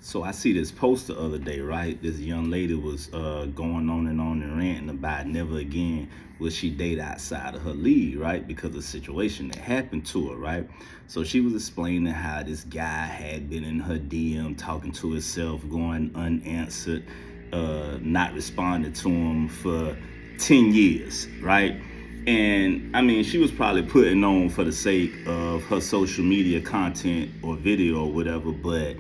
So I see this post the other day, right? This young lady was going on and ranting about never again will she date outside of her league, right? Because of the situation that happened to her, right? So she was explaining how this guy had been in her DM talking to himself, going unanswered, not responding to him for 10 years, right? And I mean, she was probably putting on for the sake of her social media content or video or whatever, but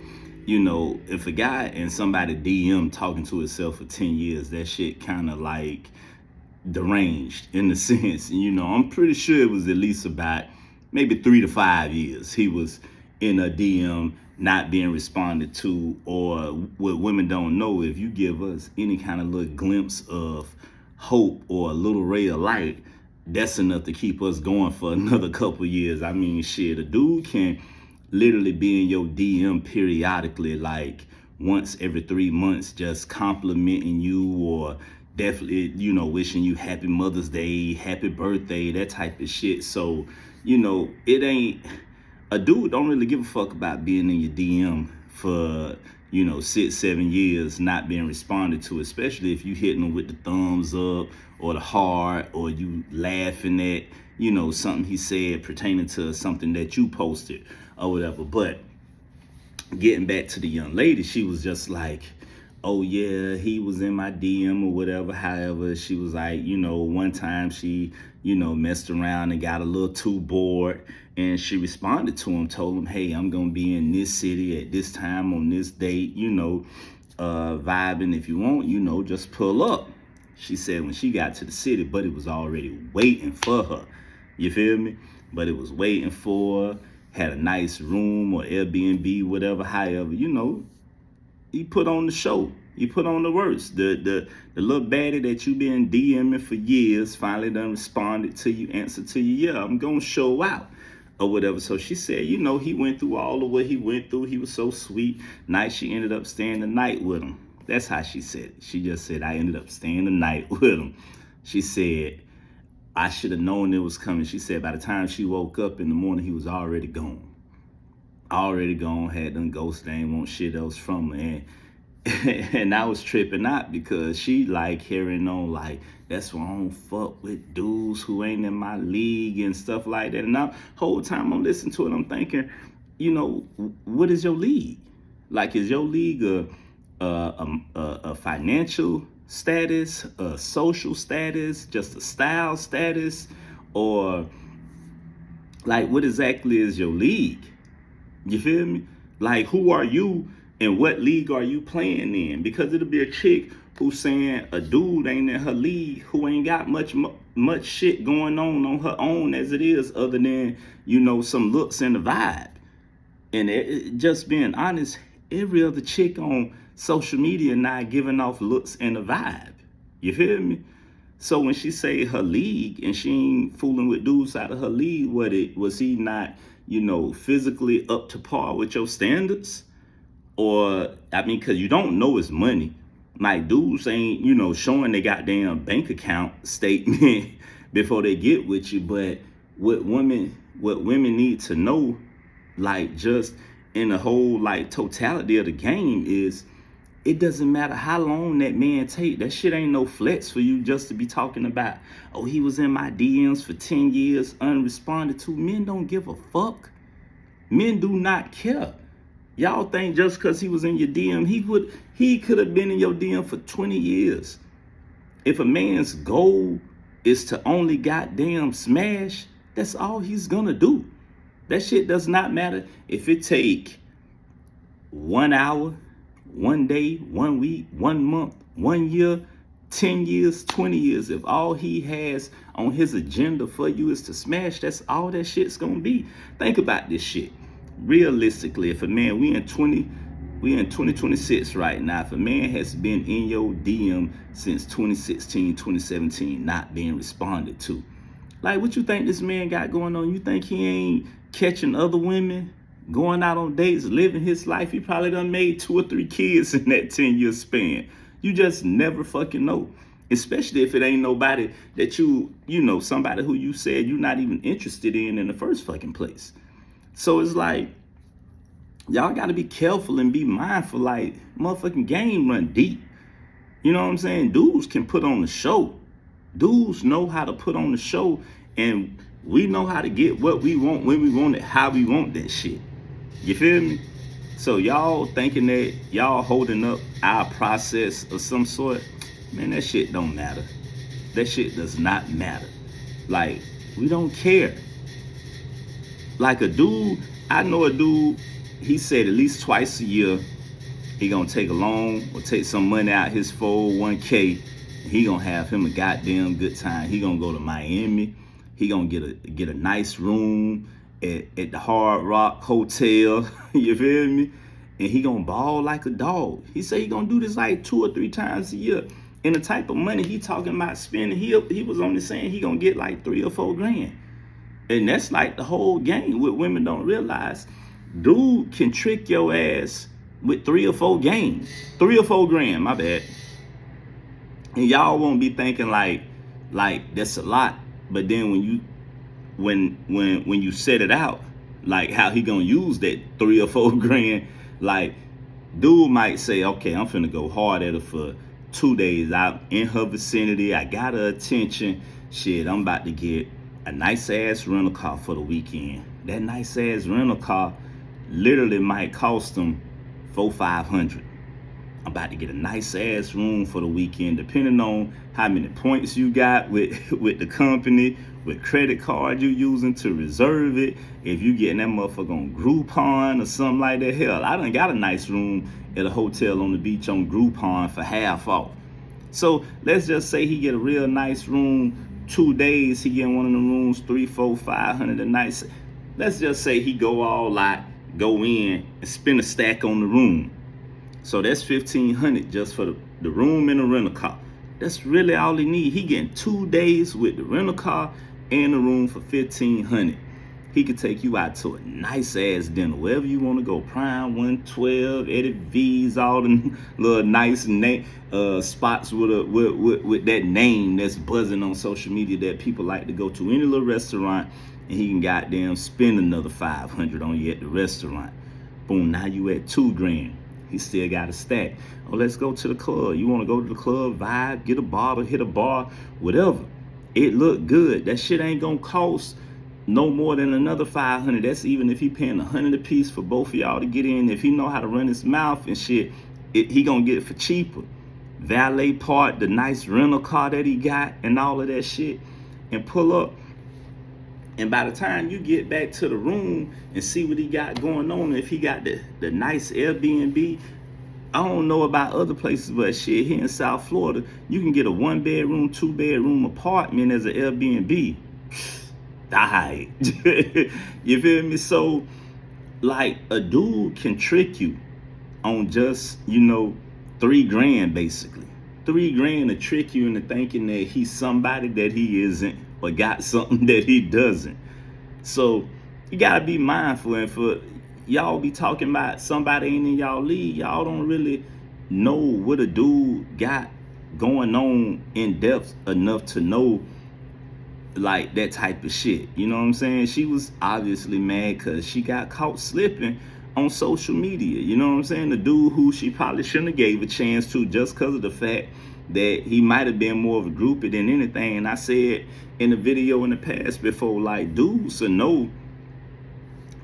you know, if a guy and somebody DM talking to himself for 10 years, that shit kind of like deranged in the sense. You know, I'm pretty sure it was at least about maybe 3 to 5 years he was in a DM not being responded to. Or what women don't know, if you give us any kind of little glimpse of hope or a little ray of light, that's enough to keep us going for another couple years. I mean, shit, a dude can literally be in your DM periodically, like once every 3 months, just complimenting you or definitely, you know, wishing you happy Mother's Day, happy birthday, that type of shit. So, you know, it ain't, a dude don't really give a fuck about being in your DM for, you know, 6, 7 years not being responded to, especially if you hitting them with the thumbs up or the heart, or you laughing at, you know, something he said pertaining to something that you posted or whatever. But getting back to the young lady, she was just like, oh yeah, he was in my DM or whatever. However, she was like, you know, one time she, you know, messed around and got a little too bored, and she responded to him, told him, hey, I'm gonna be in this city at this time on this date, you know, vibing. If you want, you know, just pull up. She said when she got to the city, but it was already waiting for her. You feel me? But it was waiting for her, had a nice room or Airbnb, whatever, however, you know, he put on the show. He put on the works. The little baddie that you been DMing for years finally done responded to you, answered to you, yeah, I'm gonna show out or whatever. So she said, you know, he went through all of what he went through. He was so sweet. Nice. She ended up staying the night with him. That's how she said it. She just said, I ended up staying the night with him. She said, I should have known it was coming. She said by the time she woke up in the morning, he was already gone. Already gone, had done ghost, they ain't want shit else from her. And I was tripping out because she like carrying on like, that's why I don't fuck with dudes who ain't in my league and stuff like that. And now whole time I'm listening to it, I'm thinking, you know, what is your league? Like, is your league a financial status, a social status, just a style status, or like what exactly is your league? You feel me? Like, who are you and what league are you playing in? Because it'll be a chick who's saying a dude ain't in her league, who ain't got much shit going on her own as it is, other than, you know, some looks and a vibe. And just being honest, every other chick on social media not giving off looks and a vibe. You feel me? So when she say her league and she ain't fooling with dudes out of her league, was he not, you know, physically up to par with your standards? Or, I mean, because you don't know his money. Like, dudes ain't, you know, showing their goddamn bank account statement before they get with you. But what women need to know, like, just in the whole, like, totality of the game is, it doesn't matter how long that man take. That shit ain't no flex for you just to be talking about, oh, he was in my DMs for 10 years unresponded to. Men don't give a fuck. Men do not care. Y'all think just because he was in your DM, he could have been in your DM for 20 years. If a man's goal is to only goddamn smash, that's all he's gonna do. That shit does not matter if it take 1 hour, 1 day, 1 week, 1 month, 1 year, 10 years, 20 years. If all he has on his agenda for you is to smash, that's all that shit's gonna be. Think about this shit. Realistically, if a man, we in 2026 right now, if a man has been in your DM since 2016, 2017, not being responded to, like, what you think this man got going on? You think he ain't catching other women, going out on dates, living his life? He probably done made 2 or 3 kids in that 10-year span. You just never fucking know. Especially if it ain't nobody that you know, somebody who you said you're not even interested in the first fucking place. So it's like, Y'all got to be careful and be mindful. Like, motherfucking game run deep. You know what I'm saying? Dudes can put on the show. Dudes know how to put on the show, and we know how to get what we want, when we want it, how we want that shit. You feel me? So y'all thinking that y'all holding up our process of some sort, man, that shit don't matter. That shit does not matter. Like, we don't care. Like a dude, I know a dude, he said at least twice a year, he gonna take a loan or take some money out his 401k. He gonna have him a goddamn good time. He gonna go to Miami. He gonna get a nice room at the Hard Rock Hotel. You feel me? And he gonna ball like a dog. He say he gonna do this like 2 or 3 times a year. And the type of money he talking about spending, he was only saying he gonna get like 3 or 4 grand. And that's like the whole game. What women don't realize, dude can trick your ass with 3 or 4 games, 3 or 4 grand, my bad. And y'all won't be thinking like that's a lot. But then when you set it out, like how he gonna use that 3 or 4 grand, like dude might say, okay, I'm finna go hard at her for 2 days out in her vicinity. I got her attention. Shit, I'm about to get a nice ass rental car for the weekend. That nice ass rental car literally might cost them $400-500. I'm about to get a nice ass room for the weekend, depending on how many points you got with the company, with credit card you using to reserve it. If you getting that motherfucker on Groupon or something like that, hell, I done got a nice room at a hotel on the beach on Groupon for half off. So let's just say he get a real nice room, 2 days, he get one of the rooms, 300, 400, 500 a night. Let's just say he go all out, go in and spend a stack on the room. So that's $1,500 just for the room and the rental car. That's really all he need. He getting 2 days with the rental car and the room for $1,500. He could take you out to a nice ass dinner, wherever you want to go. Prime 112, Eddie V's, all the little nice spots with that name that's buzzing on social media that people like to go to. Any little restaurant, and he can goddamn spend another $500 on you at the restaurant. Boom, now you at 2 grand. He still got a stack. Oh, let's go to the club. You want to go to the club, vibe, get a bottle, hit a bar, whatever. It look good. That shit ain't gonna cost no more than another $500. That's even if he paying $100 a piece for both of y'all to get in. If he know how to run his mouth and shit, he gonna get it for cheaper. Valet park, the nice rental car that he got, and all of that shit, and pull up. And by the time you get back to the room and see what he got going on, if he got the nice Airbnb, I don't know about other places, but shit, here in South Florida, you can get a 1-bedroom, 2-bedroom apartment as an Airbnb. Die. You feel me? So, like, a dude can trick you on just, 3 grand, basically. 3 grand to trick you into thinking that he's somebody that he isn't, or got something that he doesn't. So you gotta be mindful. And for y'all be talking about somebody ain't in y'all league, y'all don't really know what a dude got going on in depth enough to know like that type of shit. You know what I'm saying? She was obviously mad because she got caught slipping on social media. You know what I'm saying? The dude who she probably shouldn't have gave a chance to, just because of the fact that he might have been more of a groupie than anything. And I said in the video in the past before, like, dudes should know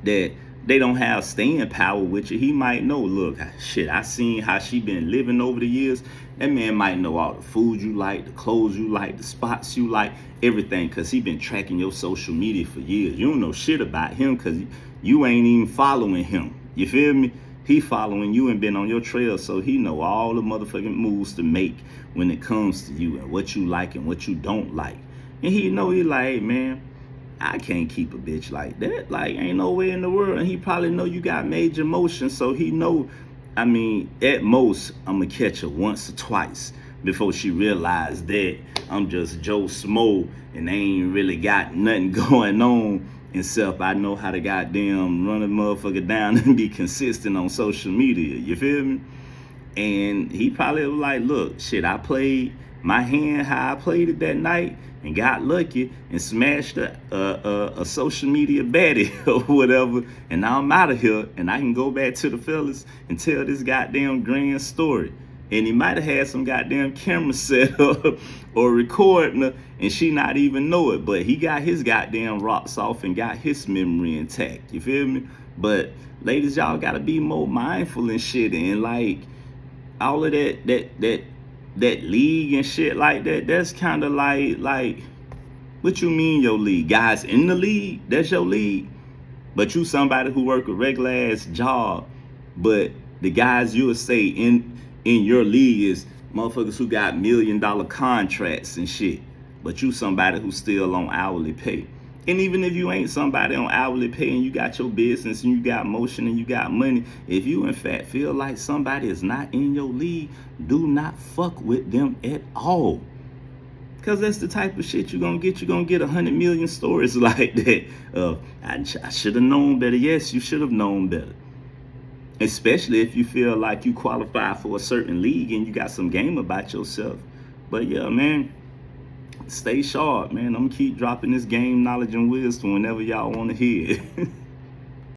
that they don't have staying power with you. He might know, look, shit, I seen how she been living over the years. That man might know all the food you like, the clothes you like, the spots you like, everything, because he been tracking your social media for years. You don't know shit about him because you ain't even following him. You feel me? He following you and been on your trail, so he know all the motherfucking moves to make when it comes to you and what you like and what you don't like. And he know, he like, hey, man, I can't keep a bitch like that. Like, ain't no way in the world. And he probably know you got major emotions, so he know, I mean, at most, I'm gonna catch her once or twice before she realized that I'm just Joe Smo and they ain't really got nothing going on. Except I know how to goddamn run a motherfucker down and be consistent on social media. You feel me? And he probably was like, look, shit, I played My hand, how I played it that night and got lucky and smashed a social media baddie or whatever, and now I'm out of here and I can go back to the fellas and tell this goddamn grand story. And he might have had some goddamn camera set up or recording her and she not even know it, but he got his goddamn rocks off and got his memory intact. You feel me? But ladies, y'all gotta be more mindful and shit, and like all of that league and shit like that, that's kind of like what you mean your league? Guys in the league, that's your league. But you somebody who work a regular ass job, but the guys you would say in your league is motherfuckers who got $1 million contracts and shit. But you somebody who's still on hourly pay. And even if you ain't somebody on hourly pay and you got your business and you got motion and you got money, if you in fact feel like somebody is not in your league, do not fuck with them at all. Because that's the type of shit you're going to get. You're going to get 100 million stories like that. I should have known better. Yes, you should have known better. Especially if you feel like you qualify for a certain league and you got some game about yourself. But yeah, man, stay sharp, man. I'm going to keep dropping this game knowledge and wisdom whenever y'all want to hear it.